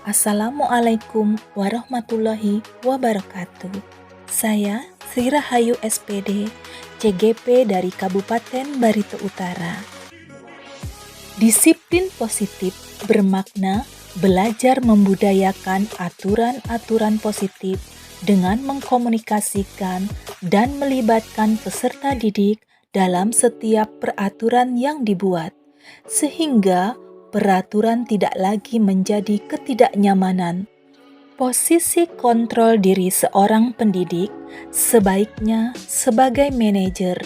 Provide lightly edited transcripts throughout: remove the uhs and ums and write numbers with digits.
Assalamualaikum warahmatullahi wabarakatuh. Saya Sri Rahayu SPD, CGP dari Kabupaten Barito Utara. Disiplin positif bermakna belajar membudayakan aturan-aturan positif dengan mengkomunikasikan dan melibatkan peserta didik dalam setiap peraturan yang dibuat, sehingga peraturan tidak lagi menjadi ketidaknyamanan. Posisi kontrol diri seorang pendidik sebaiknya sebagai manajer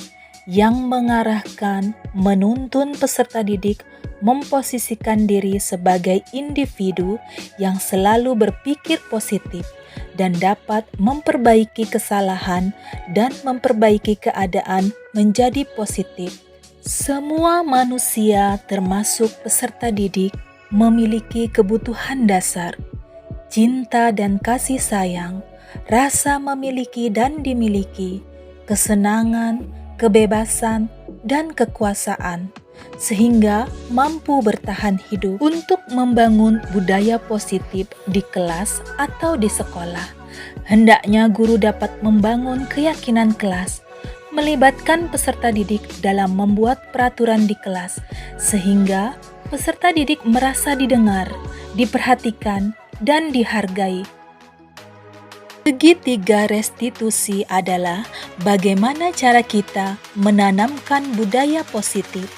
yang mengarahkan, menuntun peserta didik memposisikan diri sebagai individu yang selalu berpikir positif dan dapat memperbaiki kesalahan dan memperbaiki keadaan menjadi positif. Semua manusia termasuk peserta didik memiliki kebutuhan dasar, cinta dan kasih sayang, rasa memiliki dan dimiliki, kesenangan, kebebasan, dan kekuasaan, sehingga mampu bertahan hidup. Untuk membangun budaya positif di kelas atau di sekolah, hendaknya guru dapat membangun keyakinan kelas, melibatkan peserta didik dalam membuat peraturan di kelas, sehingga peserta didik merasa didengar, diperhatikan, dan dihargai. Segitiga restitusi adalah bagaimana cara kita menanamkan budaya positif,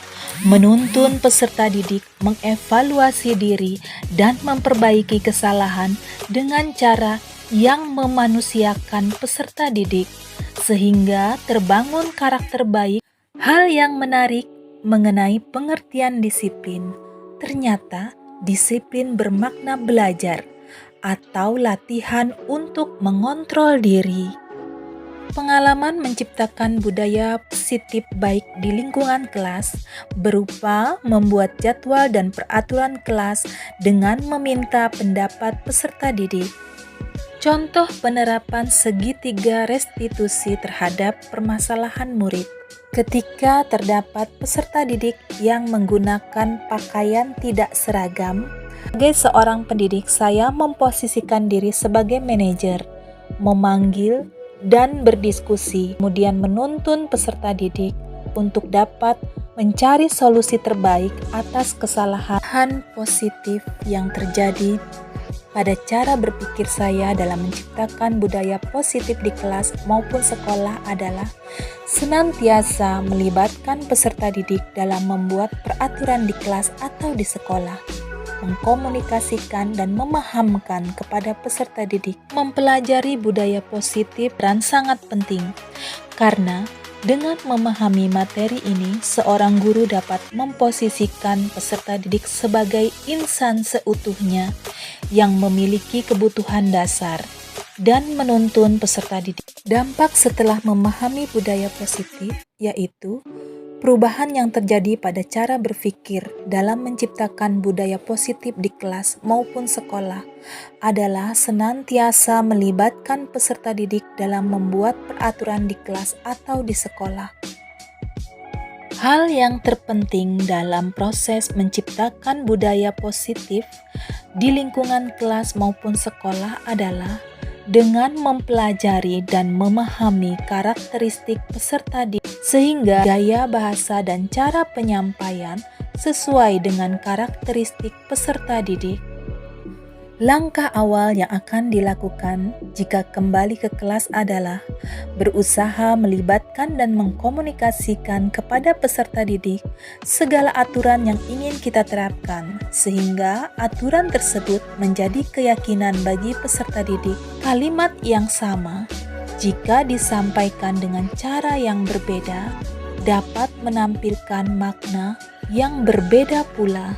menuntun peserta didik mengevaluasi diri dan memperbaiki kesalahan dengan cara yang memanusiakan peserta didik, sehingga terbangun karakter baik. Hal yang menarik mengenai pengertian disiplin, ternyata disiplin bermakna belajar atau latihan untuk mengontrol diri. Pengalaman menciptakan budaya positif baik di lingkungan kelas berupa membuat jadwal dan peraturan kelas dengan meminta pendapat peserta didik. Contoh penerapan segitiga restitusi terhadap permasalahan murid. Ketika terdapat peserta didik yang menggunakan pakaian tidak seragam, sebagai seorang pendidik saya memposisikan diri sebagai manajer, memanggil dan berdiskusi, kemudian menuntun peserta didik untuk dapat mencari solusi terbaik atas kesalahan positif yang terjadi. Pada cara berpikir saya dalam menciptakan budaya positif di kelas maupun sekolah adalah senantiasa melibatkan peserta didik dalam membuat peraturan di kelas atau di sekolah, mengkomunikasikan dan memahamkan kepada peserta didik. Mempelajari budaya positif dan sangat penting, karena dengan memahami materi ini, seorang guru dapat memposisikan peserta didik sebagai insan seutuhnya yang memiliki kebutuhan dasar dan menuntun peserta didik. Dampak setelah memahami budaya positif yaitu perubahan yang terjadi pada cara berpikir dalam menciptakan budaya positif di kelas maupun sekolah adalah senantiasa melibatkan peserta didik dalam membuat peraturan di kelas atau di sekolah. Hal yang terpenting dalam proses menciptakan budaya positif di lingkungan kelas maupun sekolah adalah dengan mempelajari dan memahami karakteristik peserta didik, sehingga gaya bahasa dan cara penyampaian sesuai dengan karakteristik peserta didik. Langkah awal yang akan dilakukan jika kembali ke kelas adalah berusaha melibatkan dan mengkomunikasikan kepada peserta didik segala aturan yang ingin kita terapkan, sehingga aturan tersebut menjadi keyakinan bagi peserta didik. Kalimat yang sama, jika disampaikan dengan cara yang berbeda, dapat menampilkan makna yang berbeda pula.